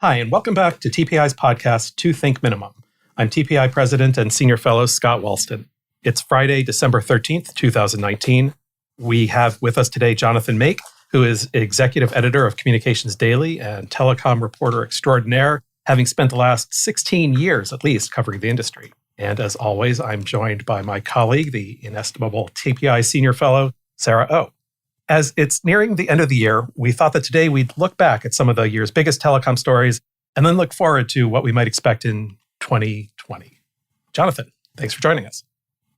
Hi, and welcome back to TPI's podcast, To Think Minimum. I'm TPI President and Senior Fellow Scott Wallsten. It's Friday, December 13th, 2019. We have with us today Jonathan Make, who is Executive Editor of Communications Daily and Telecom reporter extraordinaire, having spent the last 16 years at least covering the industry. And as always, I'm joined by my colleague, the inestimable TPI Senior Fellow, Sarah O. As it's nearing the end of the year, we thought that today we'd look back at some of the year's biggest telecom stories and then look forward to what we might expect in 2020. Jonathan, thanks for joining us.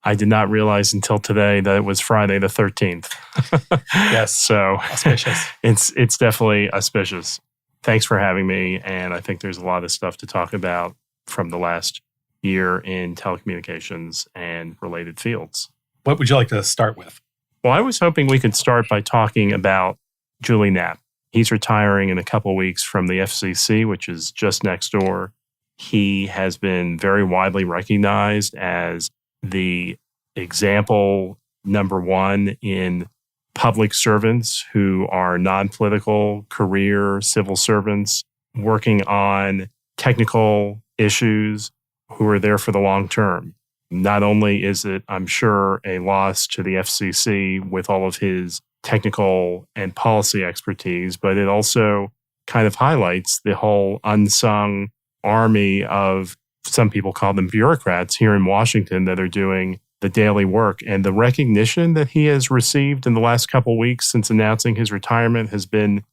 I did not realize until today that it was Friday the 13th. Yes. So auspicious. It's definitely auspicious. Thanks for having me. And I think there's a lot of stuff to talk about from the last year in telecommunications and related fields. What would you like to start with? Well, I was hoping we could start by talking about Julius Knapp. He's retiring in a couple of weeks from the FCC, which is just next door. He has been very widely recognized as the example number one in public servants who are non-political career civil servants working on technical issues who are there for the long term. Not only is it, I'm sure, a loss to the FCC with all of his technical and policy expertise, but it also kind of highlights the whole unsung army of, some people call them bureaucrats here in Washington, that are doing the daily work. And the recognition that he has received in the last couple of weeks since announcing his retirement has been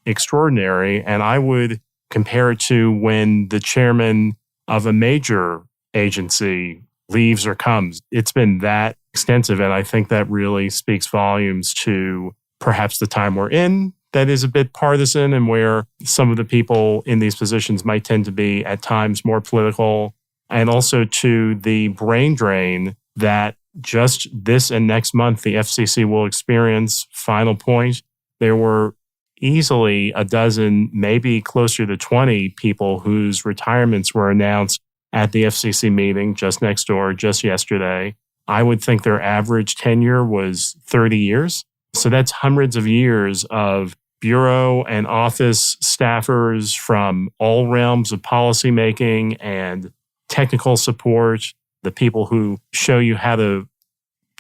extraordinary. And I would compare it to when the chairman of a major agency leaves or comes. It's been that extensive, and I think that really speaks volumes to perhaps the time we're in that is a bit partisan and where some of the people in these positions might tend to be at times more political, and also to the brain drain that just this and next month the FCC will experience. Final point, there were easily a dozen, maybe closer to 20 people whose retirements were announced at the FCC meeting just next door, just yesterday. I would think their average tenure was 30 years. So that's hundreds of years of bureau and office staffers from all realms of policymaking and technical support, the people who show you how to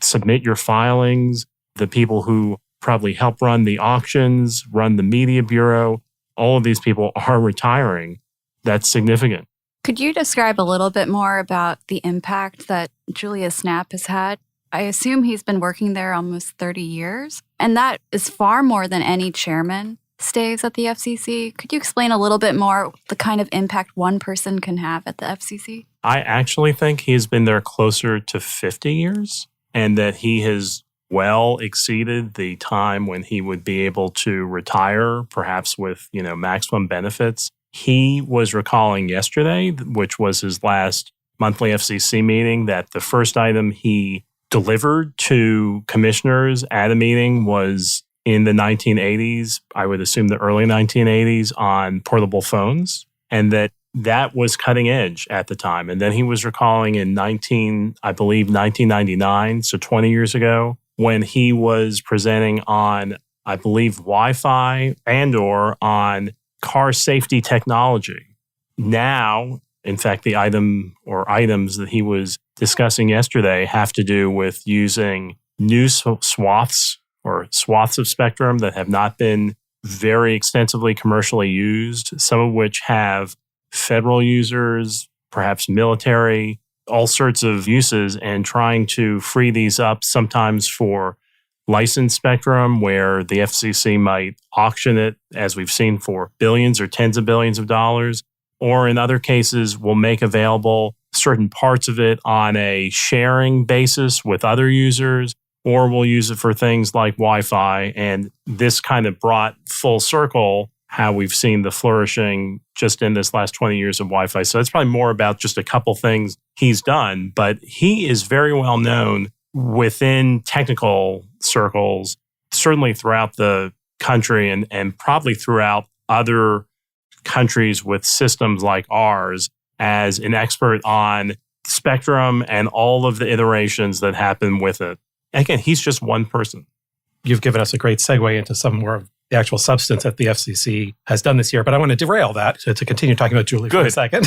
submit your filings, the people who probably help run the auctions, run the media bureau. All of these people are retiring. That's significant. Could you describe a little bit more about the impact that Julius Knapp has had? I assume he's been working there almost 30 years, and that is far more than any chairman stays at the FCC. Could you explain a little bit more the kind of impact one person can have at the FCC? I actually think he's been there closer to 50 years, and that he has well exceeded the time when he would be able to retire, perhaps with, maximum benefits. He was recalling yesterday, which was his last monthly FCC meeting, that the first item he delivered to commissioners at a meeting was in the 1980s, I would assume the early 1980s, on portable phones, and that was cutting edge at the time. And then he was recalling in 1999, so 20 years ago, when he was presenting on, I believe, Wi-Fi and/or on car safety technology. Now, in fact, the item or items that he was discussing yesterday have to do with using new swaths of spectrum that have not been very extensively commercially used, some of which have federal users, perhaps military, all sorts of uses, and trying to free these up sometimes for licensed spectrum where the FCC might auction it, as we've seen, for billions or tens of billions of dollars, or in other cases will make available certain parts of it on a sharing basis with other users, or will use it for things like Wi-Fi. And this kind of brought full circle how we've seen the flourishing just in this last 20 years of Wi-Fi. So it's probably more about just a couple things he's done, but he is very well known within technical circles, certainly throughout the country and probably throughout other countries with systems like ours, as an expert on spectrum and all of the iterations that happen with it. Again, he's just one person. You've given us a great segue into some more of the actual substance that the FCC has done this year. But I want to derail that to continue talking about Julie for a second,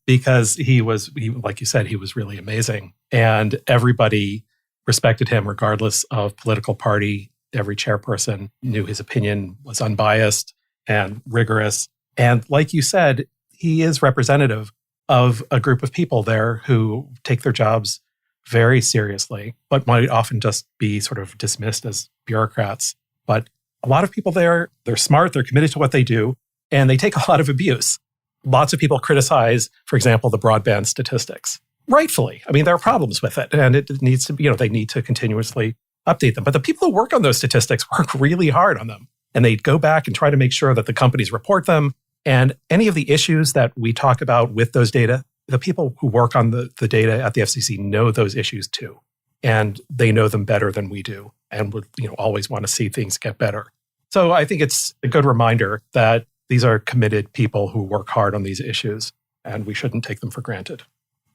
because he, like you said, he was really amazing. And everybody respected him regardless of political party. Every chairperson knew his opinion was unbiased and rigorous. And like you said, he is representative of a group of people there who take their jobs very seriously, but might often just be sort of dismissed as bureaucrats. But a lot of people there, they're smart, they're committed to what they do, and they take a lot of abuse. Lots of people criticize, for example, the broadband statistics. Rightfully. I mean, there are problems with it, and it needs to be, they need to continuously update them. But the people who work on those statistics work really hard on them, and they go back and try to make sure that the companies report them. And any of the issues that we talk about with those data, the people who work on the data at the FCC know those issues too. And they know them better than we do, and would always want to see things get better. So I think it's a good reminder that these are committed people who work hard on these issues, and we shouldn't take them for granted.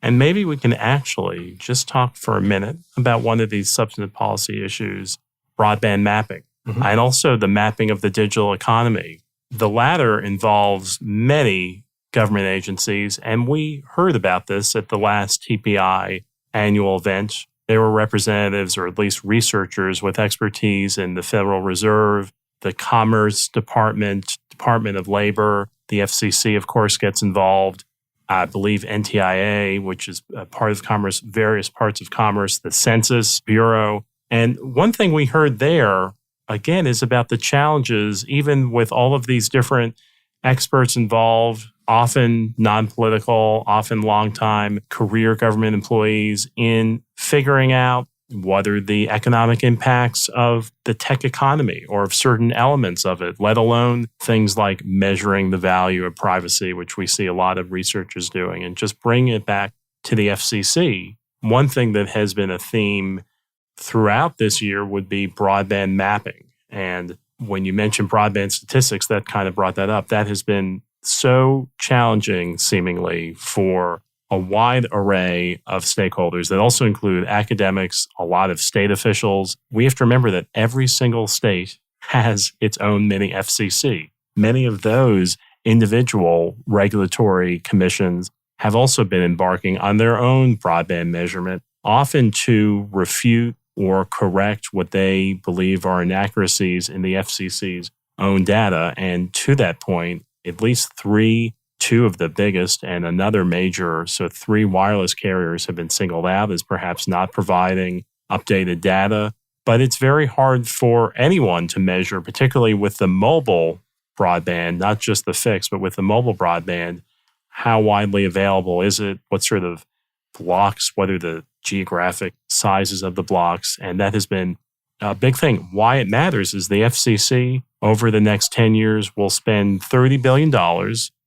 And maybe we can actually just talk for a minute about one of these substantive policy issues, broadband mapping, and also the mapping of the digital economy. The latter involves many government agencies, and we heard about this at the last TPI annual event. There were representatives, or at least researchers, with expertise in the Federal Reserve, the Commerce Department, Department of Labor. The FCC, of course, gets involved. I believe NTIA, which is a part of commerce, various parts of commerce, the Census Bureau. And one thing we heard there, again, is about the challenges, even with all of these different experts involved, often non-political, often long-time career government employees, in figuring out what are the economic impacts of the tech economy or of certain elements of it, let alone things like measuring the value of privacy, which we see a lot of researchers doing, and just bring it back to the FCC. One thing that has been a theme throughout this year would be broadband mapping. And when you mentioned broadband statistics, that kind of brought that up. That has been so challenging, seemingly, for a wide array of stakeholders that also include academics, a lot of state officials. We have to remember that every single state has its own mini FCC. Many of those individual regulatory commissions have also been embarking on their own broadband measurement, often to refute or correct what they believe are inaccuracies in the FCC's own data. And to that point, at least two of the biggest and another major, so 3 wireless carriers have been singled out as perhaps not providing updated data. But it's very hard for anyone to measure, particularly with the mobile broadband, not just the fixed, but with the mobile broadband, how widely available is it? What sort of blocks? What are the geographic sizes of the blocks? And that has been a big thing. Why it matters is the FCC over the next 10 years will spend $30 billion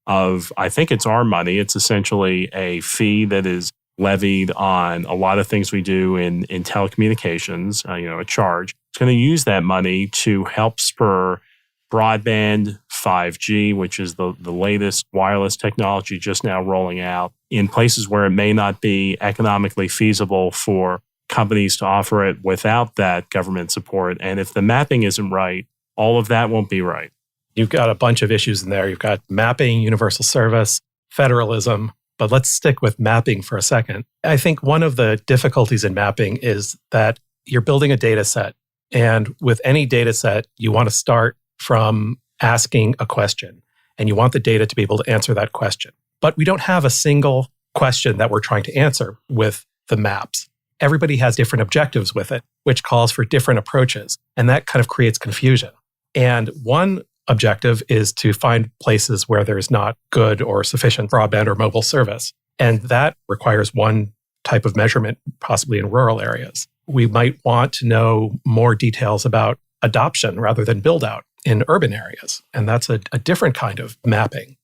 of, I think it's our money. It's essentially a fee that is levied on a lot of things we do in telecommunications, a charge. It's going to use that money to help spur broadband, 5G, which is the latest wireless technology just now rolling out in places where it may not be economically feasible for companies to offer it without that government support. And if the mapping isn't right, all of that won't be right. You've got a bunch of issues in there. You've got mapping, universal service, federalism, but let's stick with mapping for a second. I think one of the difficulties in mapping is that you're building a data set. And with any data set, you want to start from asking a question, and you want the data to be able to answer that question. But we don't have a single question that we're trying to answer with the maps. Everybody has different objectives with it, which calls for different approaches. And that kind of creates confusion. And one objective is to find places where there's not good or sufficient broadband or mobile service. And that requires one type of measurement, possibly in rural areas. We might want to know more details about adoption rather than build out in urban areas. And that's a different kind of mapping.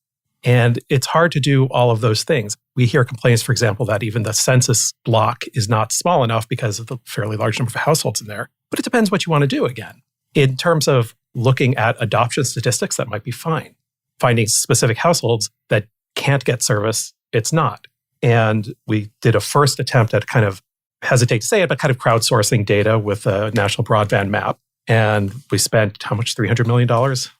And it's hard to do all of those things. We hear complaints, for example, that even the census block is not small enough because of the fairly large number of households in there. But it depends what you want to do again. In terms of looking at adoption statistics, that might be fine. Finding specific households that can't get service, it's not. And we did a first attempt at kind of, hesitate to say it, but kind of crowdsourcing data with a national broadband map. And we spent how much? $300 million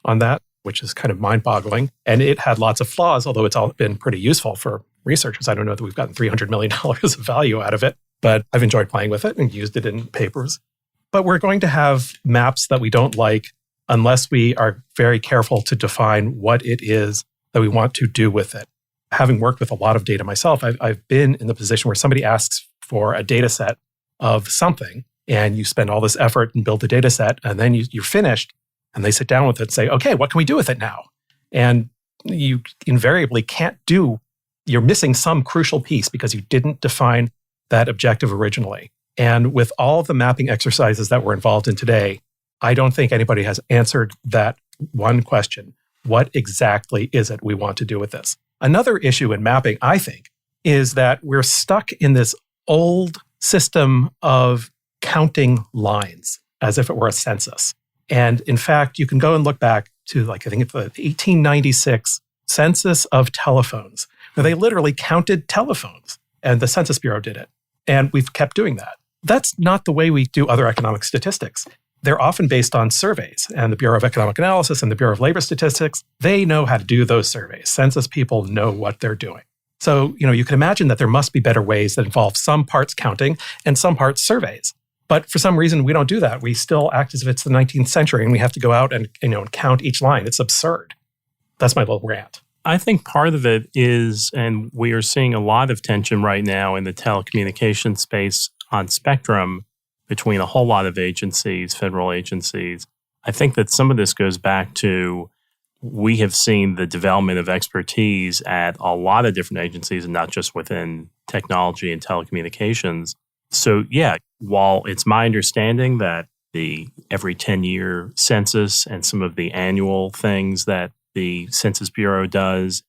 on that, which is kind of mind-boggling. And it had lots of flaws, although it's all been pretty useful for researchers. I don't know that we've gotten $300 million of value out of it, but I've enjoyed playing with it and used it in papers. But we're going to have maps that we don't like unless we are very careful to define what it is that we want to do with it. Having worked with a lot of data myself, I've been in the position where somebody asks for a data set of something, and you spend all this effort and build the data set, and then you're finished, and they sit down with it and say, okay, what can we do with it now? And you invariably can't you're missing some crucial piece because you didn't define that objective originally. And with all of the mapping exercises that we're involved in today, I don't think anybody has answered that one question. What exactly is it we want to do with this? Another issue in mapping, I think, is that we're stuck in this old system of counting lines as if it were a census. And in fact, you can go and look back to, I think it's the 1896 census of telephones, where they literally counted telephones, and the Census Bureau did it. And we've kept doing that. That's not the way we do other economic statistics. They're often based on surveys, and the Bureau of Economic Analysis and the Bureau of Labor Statistics, they know how to do those surveys. Census people know what they're doing. So, you can imagine that there must be better ways that involve some parts counting and some parts surveys. But for some reason, we don't do that. We still act as if it's the 19th century and we have to go out and count each line. It's absurd. That's my little rant. I think part of it is, and we are seeing a lot of tension right now in the telecommunications space on spectrum between a whole lot of agencies, federal agencies. I think that some of this goes back to we have seen the development of expertise at a lot of different agencies and not just within technology and telecommunications. So yeah, while it's my understanding that the every 10-year census and some of the annual things that the Census Bureau does,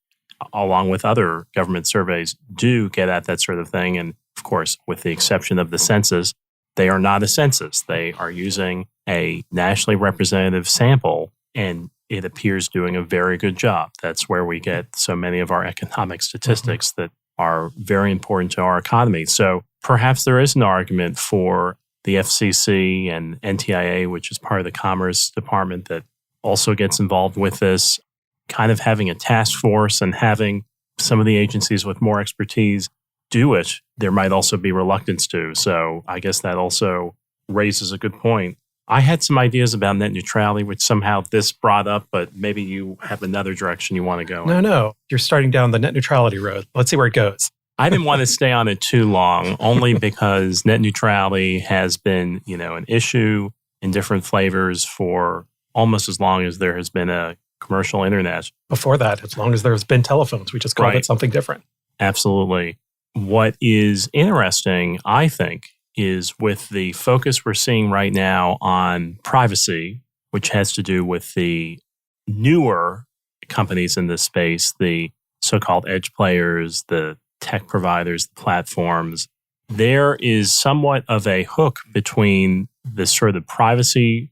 along with other government surveys, do get at that sort of thing. And of course, with the exception of the census, they are not a census. They are using a nationally representative sample, and it appears doing a very good job. That's where we get so many of our economic statistics that are very important to our economy. So perhaps there is an argument for the FCC and NTIA, which is part of the Commerce Department that also gets involved with this, kind of having a task force and having some of the agencies with more expertise do it. There might also be reluctance to. So I guess that also raises a good point. I had some ideas about net neutrality, which somehow this brought up, but maybe you have another direction you want to go in. No. You're starting down the net neutrality road. Let's see where it goes. I didn't want to stay on it too long, only because net neutrality has been, an issue in different flavors for almost as long as there has been a commercial internet. Before that, as long as there's been telephones, we just called it something different. Absolutely. What is interesting, I think, is with the focus we're seeing right now on privacy, which has to do with the newer companies in this space, the so-called edge players, the tech providers, the platforms, there is somewhat of a hook between the sort of privacy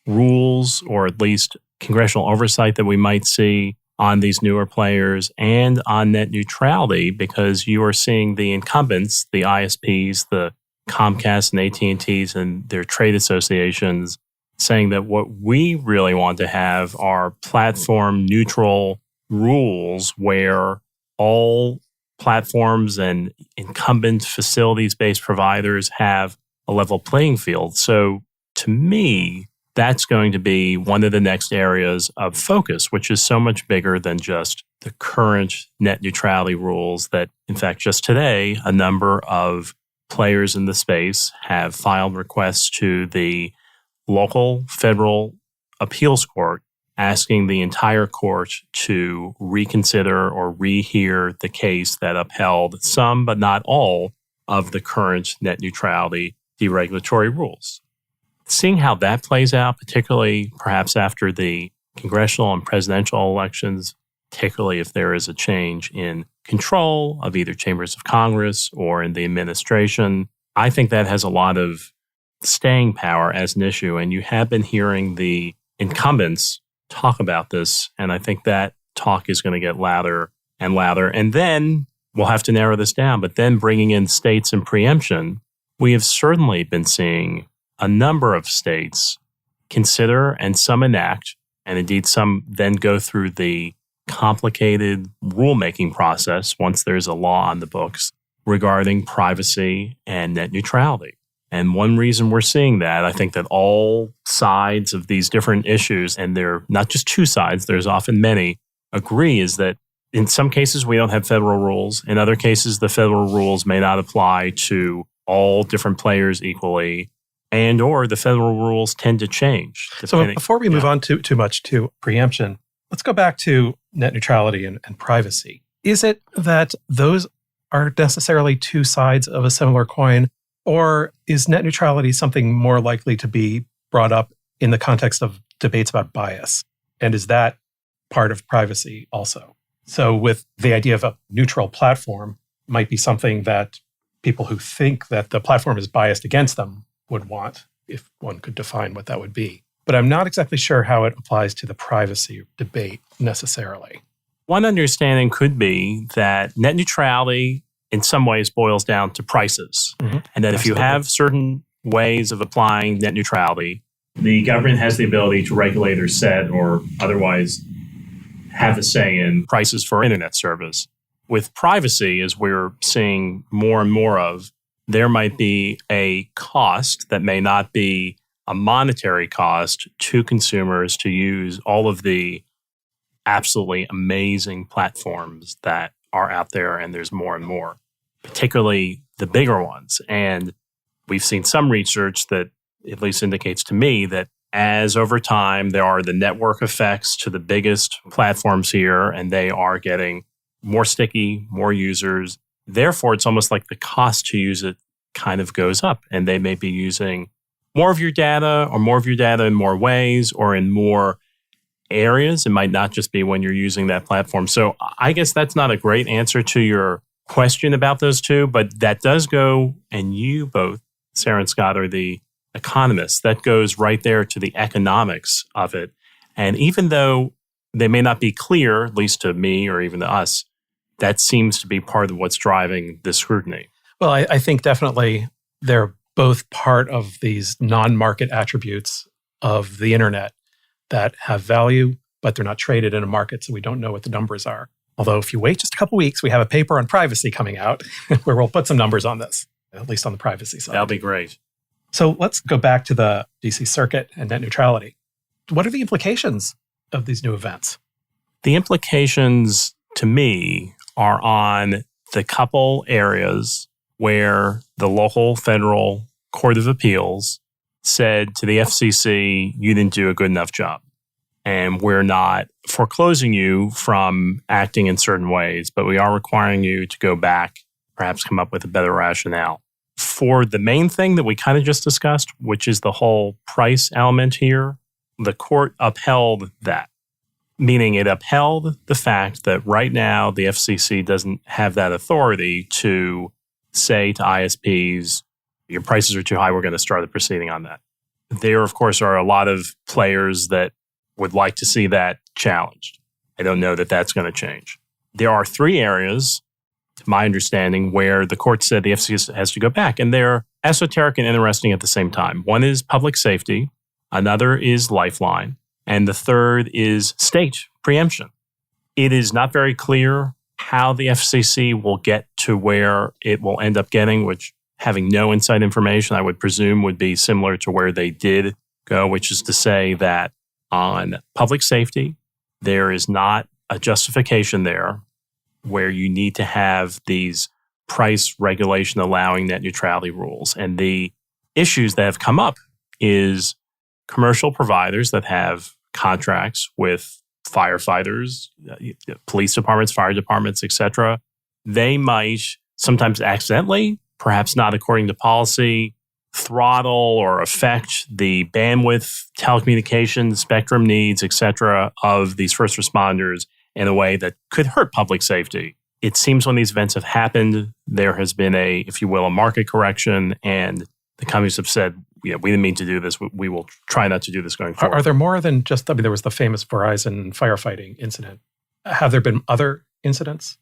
rules, or at least congressional oversight that we might see on these newer players, and on net neutrality, because you are seeing the incumbents, the ISPs, the Comcast and AT&Ts and their trade associations saying that what we really want to have are platform neutral rules where all platforms and incumbent facilities-based providers have a level playing field. So to me, that's going to be one of the next areas of focus, which is so much bigger than just the current net neutrality rules that, in fact, just today, a number of players in the space have filed requests to the local federal appeals court asking the entire court to reconsider or rehear the case that upheld some, but not all, of the current net neutrality deregulatory rules. Seeing how that plays out, particularly perhaps after the congressional and presidential elections, particularly if there is a change in control of either chambers of Congress or in the administration, I think that has a lot of staying power as an issue. And you have been hearing the incumbents talk about this, and I think that talk is going to get louder and louder. And then we'll have to narrow this down, but then bringing in states and preemption, we have certainly been seeing a number of states consider and some enact, and indeed some then go through the complicated rulemaking process once there's a law on the books regarding privacy and net neutrality. And one reason we're seeing that, I think that all sides of these different issues, and they're not just two sides, there's often many, agree is that in some cases we don't have federal rules. In other cases, the federal rules may not apply to all different players equally, and or the federal rules tend to change. So before we move on too much to preemption, let's go back to net neutrality and privacy. Is it that those are necessarily two sides of a similar coin, or is net neutrality something more likely to be brought up in the context of debates about bias? And is that part of privacy also? So with the idea of a neutral platform might be something that people who think that the platform is biased against them would want, if one could define what that would be. But I'm not exactly sure how it applies to the privacy debate necessarily. One understanding could be that net neutrality in some ways boils down to prices. Mm-hmm. And that if you have certain ways of applying net neutrality, the government has the ability to regulate or set or otherwise have a say in prices for internet service. With privacy, as we're seeing more and more of, there might be a cost that may not be a monetary cost to consumers to use all of the absolutely amazing platforms that are out there, and there's more and more, particularly the bigger ones. And we've seen some research that at least indicates to me that as over time, there are the network effects to the biggest platforms here, and they are getting more sticky, more users. Therefore, it's almost like the cost to use it kind of goes up, and they may be using more of your data or more of your data in more ways or in more areas. It might not just be when you're using that platform. So I guess that's not a great answer to your question about those two, but that does go, and you both, Sarah and Scott, are the economists. That goes right there to the economics of it. And even though they may not be clear, at least to me or even to us, that seems to be part of what's driving the scrutiny. Well, I think definitely they're both part of these non-market attributes of the internet that have value, but they're not traded in a market, so we don't know what the numbers are. Although if you wait just a couple weeks, we have a paper on privacy coming out where we'll put some numbers on this, at least on the privacy side. That'll be great. So let's go back to the DC Circuit and net neutrality. What are the implications of these new events? The implications, to me, are on the couple areas where the local federal court of appeals said to the FCC, you didn't do a good enough job. And we're not foreclosing you from acting in certain ways, but we are requiring you to go back, perhaps come up with a better rationale. For the main thing that we kind of just discussed, which is the whole price element here, the court upheld that, meaning it upheld the fact that right now the FCC doesn't have that authority to say to ISPs, your prices are too high, we're going to start a proceeding on that. There, of course, are a lot of players that would like to see that challenged. I don't know that that's going to change. There are three areas, to my understanding, where the court said the FCC has to go back, and they're esoteric and interesting at the same time. One is public safety, another is lifeline, and the third is state preemption. It is not very clear how the FCC will get to where it will end up getting, which, having no inside information, I would presume would be similar to where they did go, which is to say that on public safety, there is not a justification there where you need to have these price regulation allowing net neutrality rules. And the issues that have come up is commercial providers that have contracts with firefighters, police departments, fire departments, etc. They might sometimes accidentally, perhaps not according to policy, throttle or affect the bandwidth, telecommunications, spectrum needs, etc. of these first responders in a way that could hurt public safety. It seems when these events have happened, there has been a, if you will, a market correction, and the companies have said, yeah, we didn't mean to do this. We will try not to do this going forward. Are there more than just, there was the famous Verizon firefighting incident. Have there been other incidents?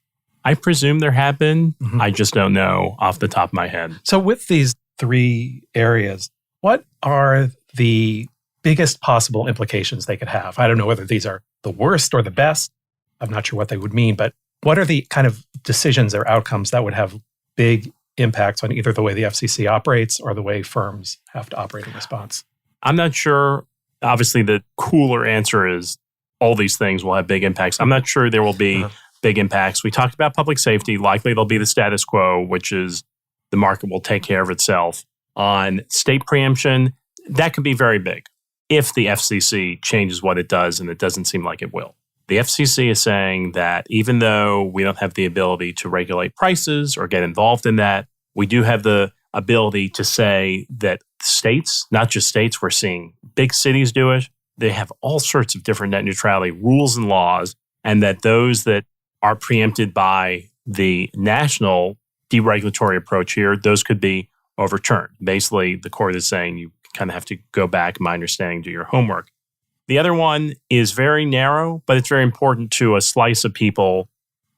I presume there have been. Mm-hmm. I just don't know off the top of my head. So with these three areas, what are the biggest possible implications they could have? I don't know whether these are the worst or the best. I'm not sure what they would mean, but what are the kind of decisions or outcomes that would have big impacts on either the way the FCC operates or the way firms have to operate in response? I'm not sure. Obviously, the cooler answer is all these things will have big impacts. I'm not sure there will be big impacts. We talked about public safety. Likely there'll be the status quo, which is the market will take care of itself. On state preemption, that could be very big if the FCC changes what it does, and it doesn't seem like it will. The FCC is saying that even though we don't have the ability to regulate prices or get involved in that, we do have the ability to say that states, not just states, we're seeing big cities do it. They have all sorts of different net neutrality rules and laws, and that those that are preempted by the national deregulatory approach here, those could be overturned. Basically, the court is saying you kind of have to go back, my understanding, do your homework. The other one is very narrow, but it's very important to a slice of people,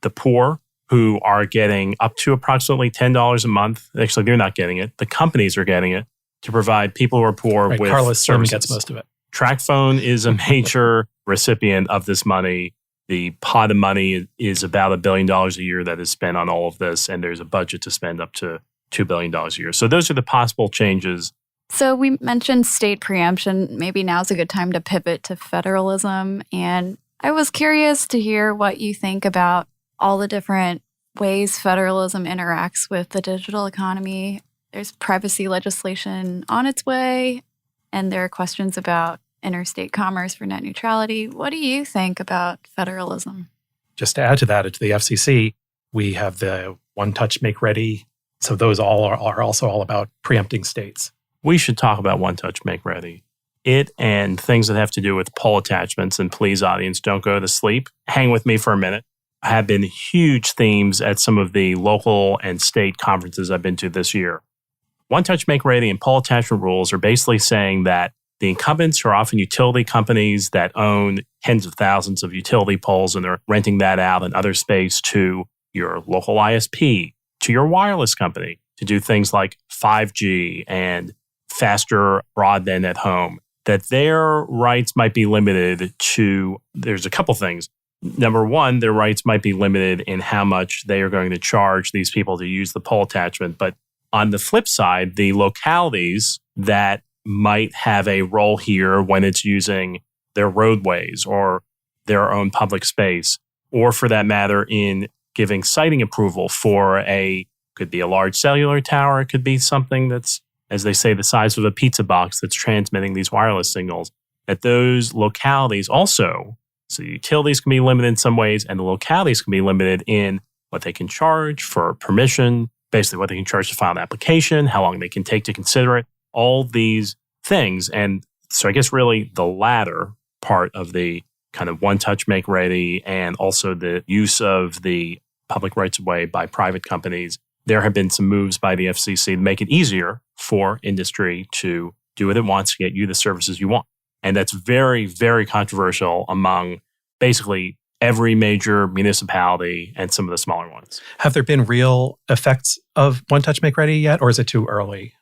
the poor, who are getting up to approximately $10 a month. Actually, they're not getting it. The companies are getting it to provide people who are poor with Carlos services. gets most of it. TracFone is a major recipient of this money. The pot of money is about $1 billion a year that is spent on all of this, and there's a budget to spend up to $2 billion a year. So those are the possible changes. So we mentioned state preemption. Maybe now's a good time to pivot to federalism. And I was curious to hear what you think about all the different ways federalism interacts with the digital economy. There's privacy legislation on its way, and there are questions about interstate commerce for net neutrality. What do you think about federalism? Just to add to that, to the FCC, we have the One Touch Make Ready. So those all are also all about preempting states. We should talk about One Touch Make Ready. It and things that have to do with pole attachments, and please, audience, don't go to sleep. Hang with me for a minute. Have been huge themes at some of the local and state conferences I've been to this year. One Touch Make Ready and pole attachment rules are basically saying that the incumbents are often utility companies that own tens of thousands of utility poles, and they're renting that out in other space to your local ISP, to your wireless company, to do things like 5G and faster broadband at home, that their rights might be limited to, there's a couple things. Number one, their rights might be limited in how much they are going to charge these people to use the pole attachment. But on the flip side, the localities that might have a role here when it's using their roadways or their own public space, or for that matter, in giving siting approval for could be a large cellular tower, it could be something that's, as they say, the size of a pizza box that's transmitting these wireless signals, that those localities also, so utilities can be limited in some ways, and the localities can be limited in what they can charge for permission, basically what they can charge to file an application, how long they can take to consider it, all these things. And so I guess really the latter part of the kind of One Touch Make Ready, and also the use of the public rights of way by private companies, there have been some moves by the FCC to make it easier for industry to do what it wants to get you the services you want. And that's very, very controversial among basically every major municipality and some of the smaller ones. Have there been real effects of One Touch Make Ready yet, or is it too early?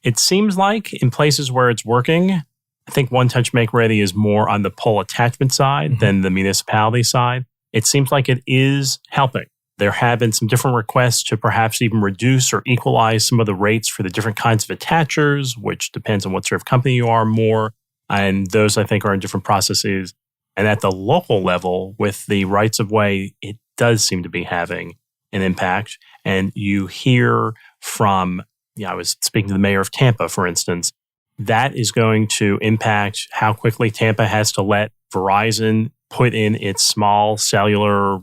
It seems like in places where it's working, I think One Touch Make Ready is more on the pole attachment side than the municipality side. It seems like it is helping. There have been some different requests to perhaps even reduce or equalize some of the rates for the different kinds of attachers, which depends on what sort of company you are more. And those, I think, are in different processes. And at the local level, with the rights of way, it does seem to be having an impact. And you hear from, I was speaking to the mayor of Tampa, for instance, that is going to impact how quickly Tampa has to let Verizon put in its small cellular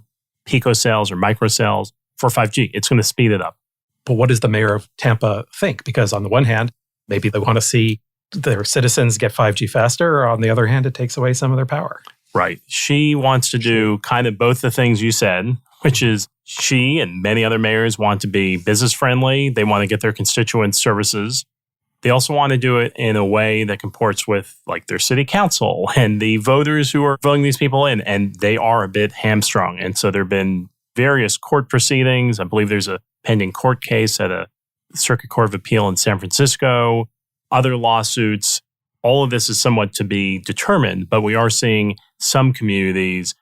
picocells or microcells for 5G. It's going to speed it up. But what does the mayor of Tampa think? Because on the one hand, maybe they want to see their citizens get 5G faster, or on the other hand, it takes away some of their power. Right. She wants to do kind of both the things you said, which is she and many other mayors want to be business friendly. They want to get their constituents services. They also want to do it in a way that comports with like their city council and the voters who are voting these people in, and they are a bit hamstrung. And so there have been various court proceedings. I believe there's a pending court case at a Circuit Court of Appeal in San Francisco, other lawsuits. all of this is somewhat to be determined, but we are seeing some communities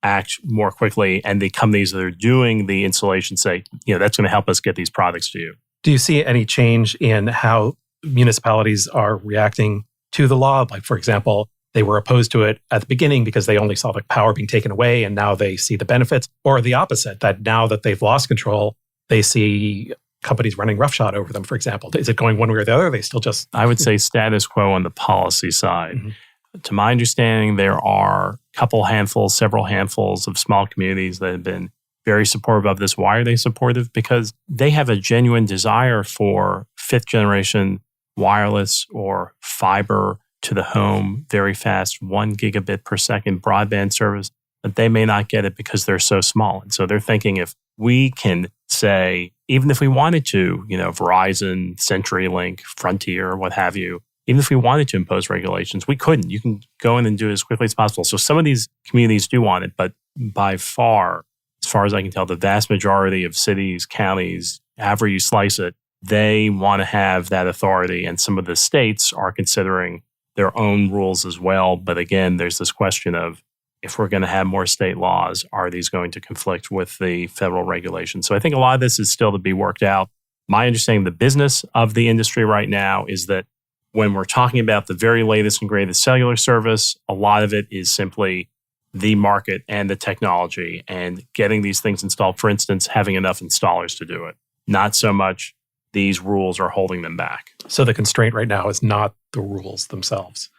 act more quickly, and the companies that are doing the installation say, that's going to help us get these products to you. Do you see any change in how municipalities are reacting to the law? Like, for example, they were opposed to it at the beginning because they only saw the power being taken away, and now they see the benefits. Or the opposite, that now that they've lost control, they see companies running roughshod over them, for example. Is it going one way or the other? Or they still just... I would say status quo on the policy side. Mm-hmm. To my understanding, there are several handfuls of small communities that have been very supportive of this. Why are they supportive? Because they have a genuine desire for fifth generation wireless or fiber to the home, very fast, 1 gigabit per second broadband service, but they may not get it because they're so small. And so they're thinking, if we can say, even if we wanted to, Verizon, CenturyLink, Frontier, what have you, even if we wanted to impose regulations, we couldn't. You can go in and do it as quickly as possible. So some of these communities do want it, but by far, as far as I can tell, the vast majority of cities, counties, however you slice it, they want to have that authority. And some of the states are considering their own rules as well. But again, there's this question of, if we're going to have more state laws, are these going to conflict with the federal regulations? So I think a lot of this is still to be worked out. My understanding of the business of the industry right now is that when we're talking about the very latest and greatest cellular service, a lot of it is simply the market and the technology and getting these things installed. For instance, having enough installers to do it. Not so much these rules are holding them back. So the constraint right now is not the rules themselves.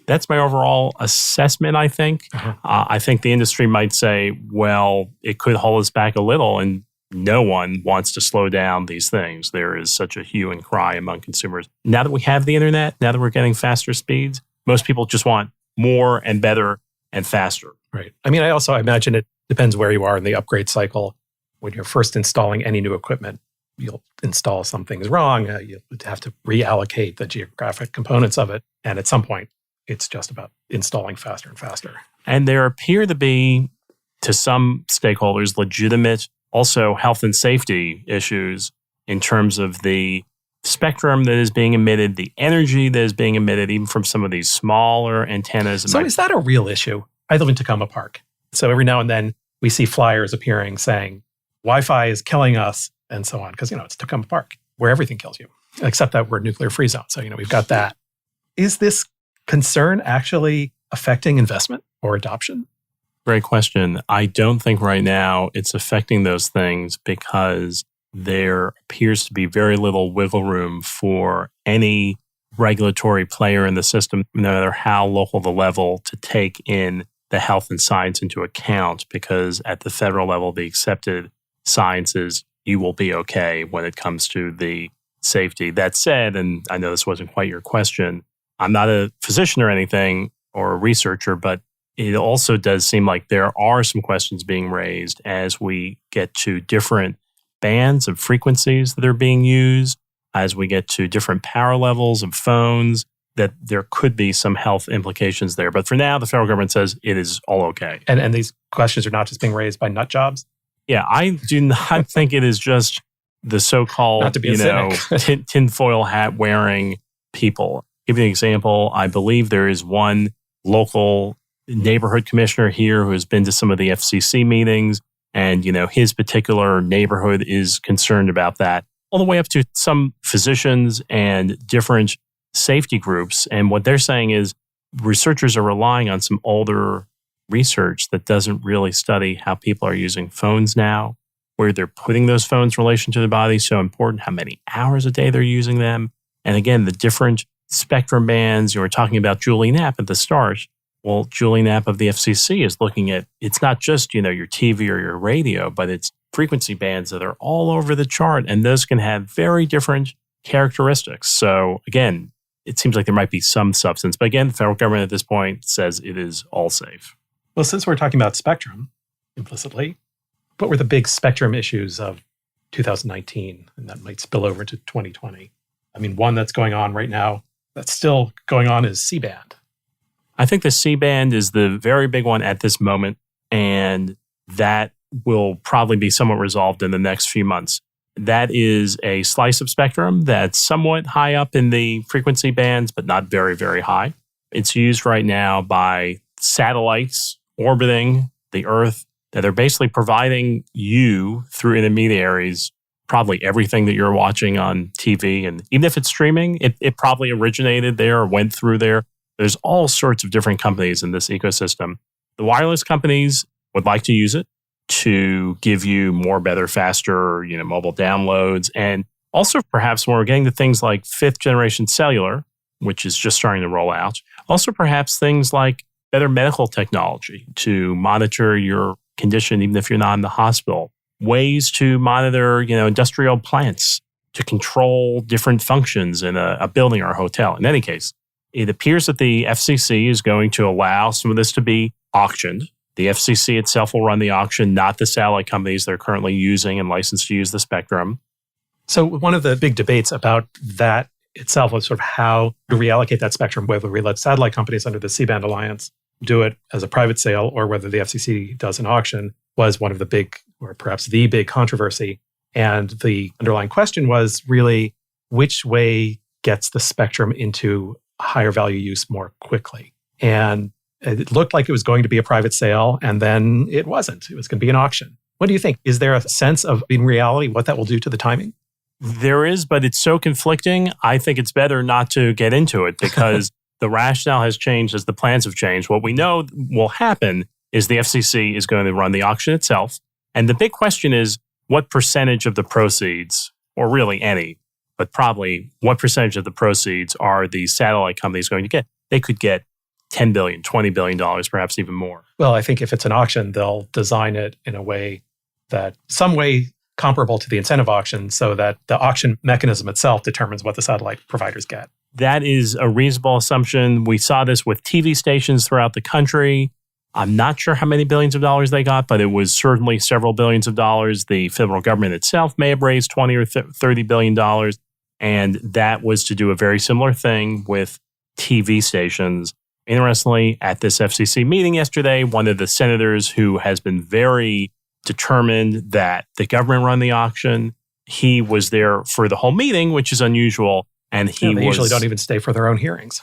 That's my overall assessment, I think. Uh-huh. I think the industry might say, well, it could hold us back a little, and no one wants to slow down these things. There is such a hue and cry among consumers. Now that we have the internet, now that we're getting faster speeds, most people just want more and better and faster. Right. I mean, I imagine it depends where you are in the upgrade cycle. When you're first installing any new equipment, you'll install some things wrong. You have to reallocate the geographic components of it. And at some point, it's just about installing faster and faster. And there appear to be, to some stakeholders, legitimate also health and safety issues in terms of the spectrum that is being emitted, the energy that is being emitted, even from some of these smaller antennas. So is that a real issue? I live in Tacoma Park. So every now and then we see flyers appearing saying, Wi-Fi is killing us, and so on. Because, it's Tacoma Park, where everything kills you, except that we're a nuclear-free zone. So, we've got that. Is this concern actually affecting investment or adoption? Great question. I don't think right now it's affecting those things because there appears to be very little wiggle room for any regulatory player in the system, no matter how local the level, to take in the health and science into account, because at the federal level, the accepted science is you will be okay when it comes to the safety. That said, and I know this wasn't quite your question, I'm not a physician or anything or a researcher, but it also does seem like there are some questions being raised as we get to different bands of frequencies that are being used, as we get to different power levels of phones, that there could be some health implications there. But for now, the federal government says it is all okay. And these questions are not just being raised by nut jobs? Yeah, I do not think it is just the so-called, tinfoil hat wearing people. Give you an example. I believe there is one local neighborhood commissioner here who has been to some of the FCC meetings, and his particular neighborhood is concerned about that, all the way up to some physicians and different safety groups. And what they're saying is researchers are relying on some older research that doesn't really study how people are using phones now, where they're putting those phones in relation to their body, so important, how many hours a day they're using them. And again, the different spectrum bands. You were talking about Julius Knapp at the start. Well, Julius Knapp of the FCC is looking at, it's not just, your TV or your radio, but it's frequency bands that are all over the chart, and those can have very different characteristics. So again, it seems like there might be some substance. But again, the federal government at this point says it is all safe. Well, since we're talking about spectrum implicitly, what were the big spectrum issues of 2019? And that might spill over into 2020. I mean, one that's going on right now, that's still going on, is C-band. I think the C-band is the very big one at this moment, and that will probably be somewhat resolved in the next few months. That is a slice of spectrum that's somewhat high up in the frequency bands, but not very, very high. It's used right now by satellites orbiting the Earth that are basically providing you through intermediaries probably everything that you're watching on TV. And even if it's streaming, it probably originated there or went through there. There's all sorts of different companies in this ecosystem. The wireless companies would like to use it to give you more, better, faster, mobile downloads. And also perhaps when we're getting to things like fifth generation cellular, which is just starting to roll out. Also perhaps things like better medical technology to monitor your condition, even if you're not in the hospital. Ways to monitor, industrial plants to control different functions in a building or a hotel. In any case, it appears that the FCC is going to allow some of this to be auctioned. The FCC itself will run the auction, not the satellite companies that are currently using and licensed to use the spectrum. So one of the big debates about that itself was sort of how to reallocate that spectrum, whether we let satellite companies under the C-band alliance do it as a private sale or whether the FCC does an auction, was one of the big, or perhaps the big controversy. And the underlying question was really which way gets the spectrum into higher value use more quickly. And it looked like it was going to be a private sale, and then it wasn't. It was going to be an auction. What do you think? Is there a sense of, in reality, what that will do to the timing? There is, but it's so conflicting. I think it's better not to get into it because the rationale has changed as the plans have changed. What we know will happen is the FCC is going to run the auction itself. And the big question is what percentage of the proceeds, or really any, but probably what percentage of the proceeds are the satellite companies going to get? They could get $10 billion, $20 billion, perhaps even more. Well, I think if it's an auction, they'll design it in a way that some way comparable to the incentive auction so that the auction mechanism itself determines what the satellite providers get. That is a reasonable assumption. We saw this with TV stations throughout the country. I'm not sure how many billions of dollars they got, but it was certainly several billions of dollars. The federal government itself may have raised $20 or $30 billion. And that was to do a very similar thing with TV stations. Interestingly, at this FCC meeting yesterday, one of the senators who has been very determined that the government run the auction, he was there for the whole meeting, which is unusual. And they usually don't even stay for their own hearings.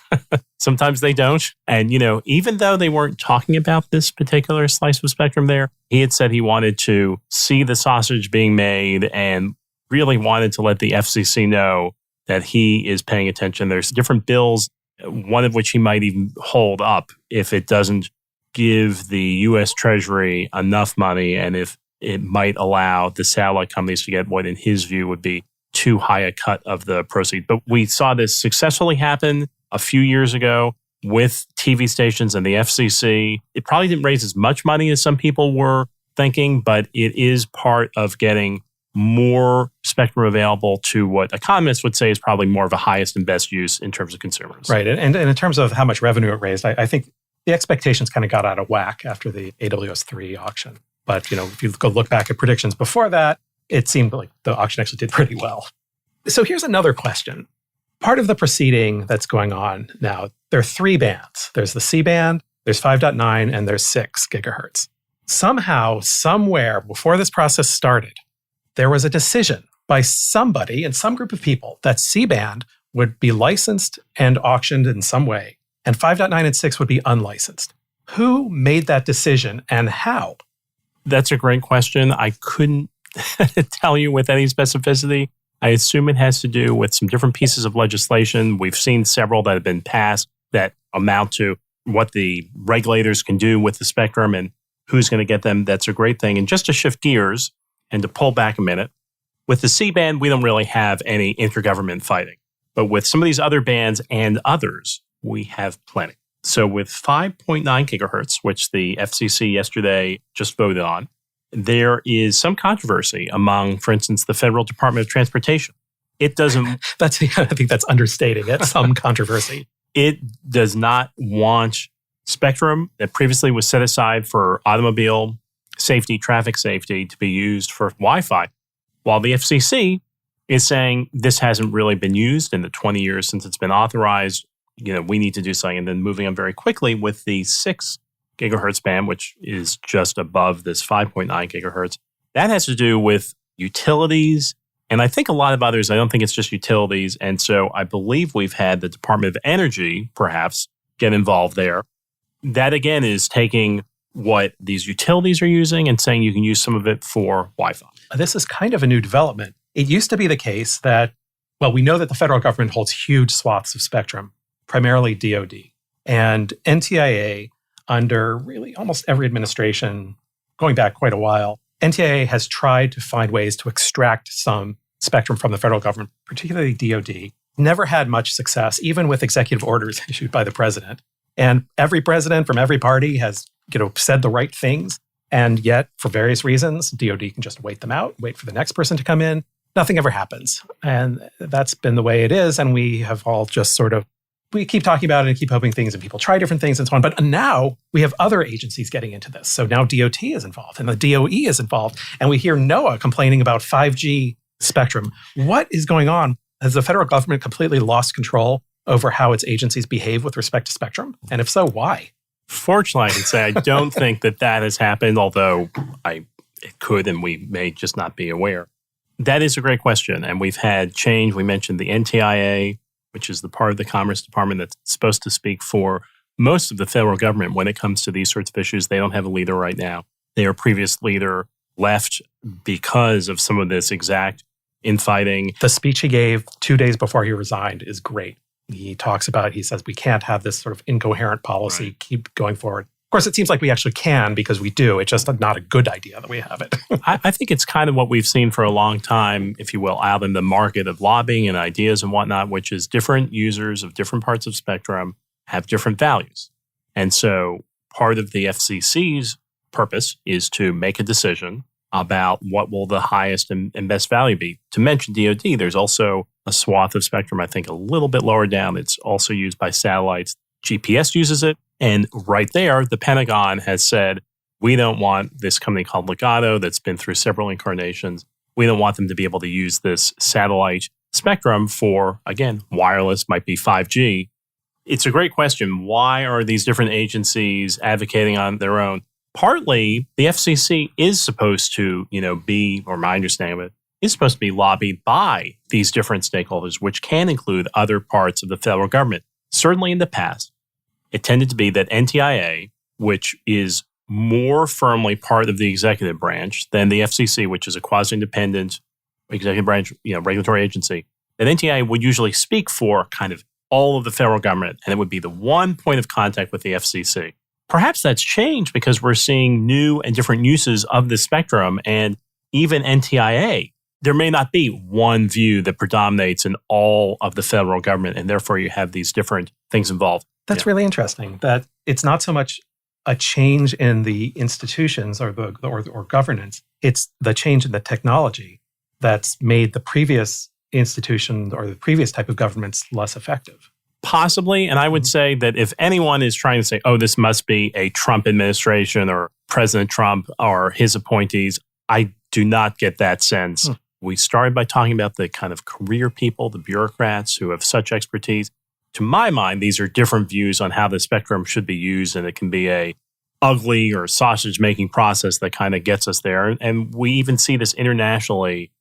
Sometimes they don't. And, even though they weren't talking about this particular slice of spectrum there, he had said he wanted to see the sausage being made and really wanted to let the FCC know that he is paying attention. There's different bills, one of which he might even hold up if it doesn't give the U.S. Treasury enough money and if it might allow the satellite companies to get what, in his view, would be too high a cut of the proceeds. But we saw this successfully happen a few years ago with TV stations and the FCC. It probably didn't raise as much money as some people were thinking, but it is part of getting more spectrum available to what economists would say is probably more of a highest and best use in terms of consumers. Right. And in terms of how much revenue it raised, I think the expectations kind of got out of whack after the AWS-3 auction. But, if you go look back at predictions before that, it seemed like the auction actually did pretty well. So here's another question. Part of the proceeding that's going on now, there are 3 bands. There's the C-band, there's 5.9, and there's 6 gigahertz. Somehow, somewhere before this process started, there was a decision by somebody in some group of people that C-band would be licensed and auctioned in some way, and 5.9 and 6 would be unlicensed. Who made that decision and how? That's a great question. I couldn't tell you with any specificity. I assume it has to do with some different pieces of legislation. We've seen several that have been passed that amount to what the regulators can do with the spectrum and who's going to get them. That's a great thing. And just to shift gears and to pull back a minute, with the C-band, we don't really have any intergovernment fighting. But with some of these other bands and others, we have plenty. So with 5.9 gigahertz, which the FCC yesterday just voted on, there is some controversy among, for instance, the Federal Department of Transportation. It doesn't... I think that's understating it, some controversy. It does not want spectrum that previously was set aside for automobile safety, traffic safety, to be used for Wi-Fi, while the FCC is saying this hasn't really been used in the 20 years since it's been authorized. We need to do something. And then moving on very quickly with the 6 gigahertz band, which is just above this 5.9 gigahertz. That has to do with utilities And I think a lot of others, I don't think it's just utilities. And so I believe we've had the Department of Energy perhaps get involved there. That again is taking what these utilities are using and saying you can use some of it for Wi-Fi. This is kind of a new development. It used to be the case that, well, we know that the federal government holds huge swaths of spectrum, primarily DoD. And NTIA, under really almost every administration, going back quite a while, NTIA has tried to find ways to extract some spectrum from the federal government, particularly DoD. Never had much success, even with executive orders issued by the president. And every president from every party has, said the right things. And yet, for various reasons, DoD can just wait them out, wait for the next person to come in. Nothing ever happens. And that's been the way it is. And we have all just we keep talking about it and keep hoping things, and people try different things and so on. But now we have other agencies getting into this. So now DOT is involved and the DOE is involved. And we hear NOAA complaining about 5G spectrum. What is going on? Has the federal government completely lost control over how its agencies behave with respect to spectrum? And if so, why? Fortunately, I can say I don't think that has happened, although it could, and we may just not be aware. That is a great question. And we've had change. We mentioned the NTIA, which is the part of the Commerce Department that's supposed to speak for most of the federal government when it comes to these sorts of issues. They don't have a leader right now. Their previous leader left because of some of this exact infighting. The speech he gave 2 days before he resigned is great. He says we can't have this sort of incoherent policy, right. Keep going forward. Of course, it seems like we actually can because we do. It's just not a good idea that we have it. I think it's kind of what we've seen for a long time, if you will, out in the market of lobbying and ideas and whatnot, which is different users of different parts of spectrum have different values. And so part of the FCC's purpose is to make a decision about what will the highest and best value be. To mention DoD, there's also a swath of spectrum, I think a little bit lower down. It's also used by satellites. GPS uses it. And right there, the Pentagon has said, we don't want this company called Legato that's been through several incarnations. We don't want them to be able to use this satellite spectrum for, again, wireless, might be 5G. It's a great question. Why are these different agencies advocating on their own? Partly, the FCC is supposed to, be, or my understanding of it, is supposed to be lobbied by these different stakeholders, which can include other parts of the federal government. Certainly in the past, it tended to be that NTIA, which is more firmly part of the executive branch than the FCC, which is a quasi-independent executive branch, regulatory agency, that NTIA would usually speak for kind of all of the federal government, and it would be the one point of contact with the FCC. Perhaps that's changed because we're seeing new and different uses of the spectrum, and even NTIA, there may not be one view that predominates in all of the federal government, and therefore you have these different things involved. That's really interesting, that it's not so much a change in the institutions or governance. It's the change in the technology that's made the previous institution or the previous type of governments less effective. Possibly. And I would say that if anyone is trying to say, oh, this must be a Trump administration or President Trump or his appointees, I do not get that sense. We started by talking about the kind of career people, the bureaucrats who have such expertise. To my mind, these are different views on how the spectrum should be used, and it can be a ugly or sausage-making process that kind of gets us there. And we even see this internationally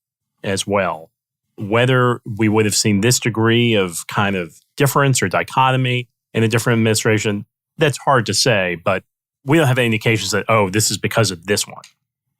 as well. Whether we would have seen this degree of kind of difference or dichotomy in a different administration, that's hard to say, but we don't have any indications that, oh, this is because of this one.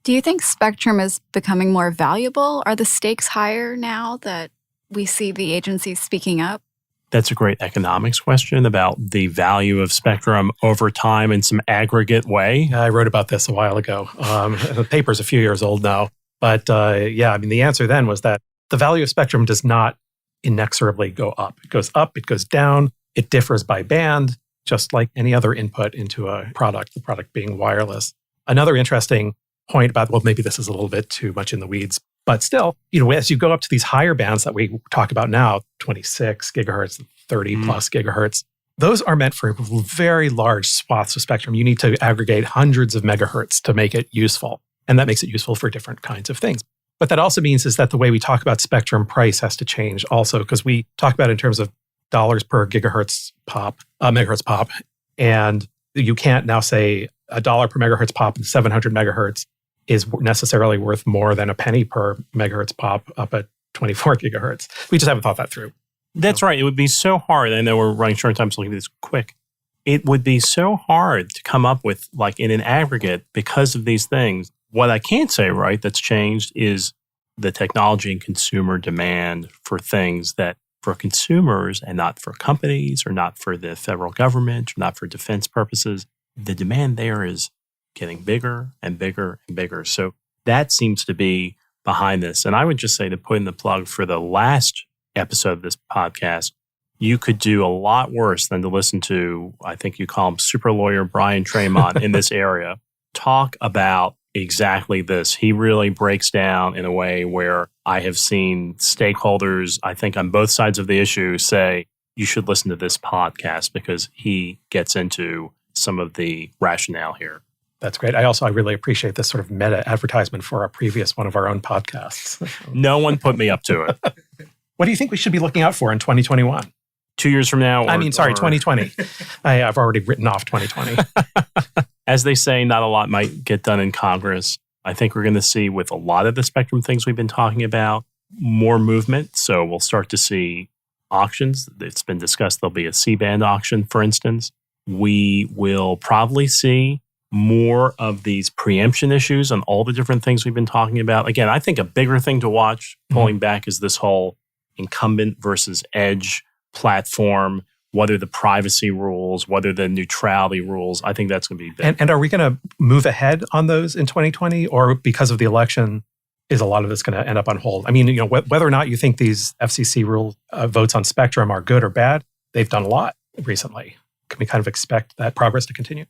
Do you think spectrum is becoming more valuable? Are the stakes higher now that we see the agencies speaking up? That's a great economics question about the value of spectrum over time in some aggregate way. I wrote about this a while ago. The paper's a few years old now. But the answer then was that the value of spectrum does not inexorably go up. It goes up, it goes down, it differs by band, just like any other input into a product, the product being wireless. Another interesting point about, well, maybe this is a little bit too much in the weeds, but still, as you go up to these higher bands that we talk about now, 26 gigahertz, 30 plus gigahertz, those are meant for very large swaths of spectrum. You need to aggregate hundreds of megahertz to make it useful. And that makes it useful for different kinds of things. What that also means is that the way we talk about spectrum price has to change also, because we talk about it in terms of dollars per megahertz pop. And you can't now say $1 per megahertz pop and 700 megahertz is necessarily worth more than a penny per megahertz pop up at 24 gigahertz. We just haven't thought that through. That's right. It would be so hard. I know we're running short time, so looking at this quick. It would be so hard to come up with, like, in an aggregate because of these things. What I can't say, right, that's changed is the technology and consumer demand for things that for consumers and not for companies or not for the federal government or not for defense purposes. The demand there is getting bigger and bigger and bigger. So that seems to be behind this. And I would just say, to put in the plug for the last episode of this podcast, you could do a lot worse than to listen to, I think you call him super lawyer Brian Tremont in this area, talk about exactly this. He really breaks down in a way where I have seen stakeholders, I think on both sides of the issue, say, you should listen to this podcast because he gets into some of the rationale here. That's great. I really appreciate this sort of meta advertisement for our previous one of our own podcasts. No one put me up to it. What do you think we should be looking out for in 2021? 2 years from now? 2020. I've already written off 2020. As they say, not a lot might get done in Congress. I think we're going to see, with a lot of the spectrum things we've been talking about, more movement. So we'll start to see auctions. It's been discussed there'll be a C-band auction, for instance. We will probably see more of these preemption issues on all the different things we've been talking about. Again, I think a bigger thing to watch, pulling back, is this whole incumbent versus edge platform. What are the privacy rules? What are the neutrality rules? I think that's going to be big. And are we going to move ahead on those in 2020? Or because of the election, is a lot of this going to end up on hold? I mean, whether or not you think these FCC rule votes on spectrum are good or bad, they've done a lot recently. Can we kind of expect that progress to continue?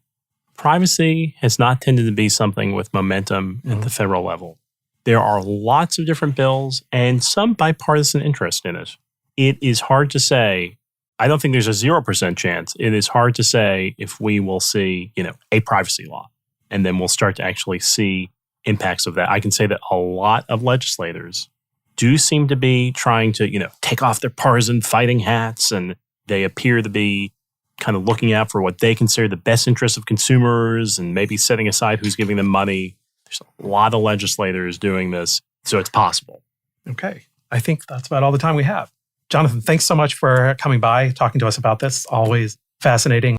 Privacy has not tended to be something with momentum at the federal level. There are lots of different bills and some bipartisan interest in it. It is hard to say. I don't think there's a 0% chance. It is hard to say if we will see, a privacy law, and then we'll start to actually see impacts of that. I can say that a lot of legislators do seem to be trying to, take off their partisan fighting hats, and they appear to be kind of looking out for what they consider the best interests of consumers and maybe setting aside who's giving them money. There's a lot of legislators doing this, so it's possible. Okay. I think that's about all the time we have. Jonathan, thanks so much for coming by, talking to us about this. Always fascinating.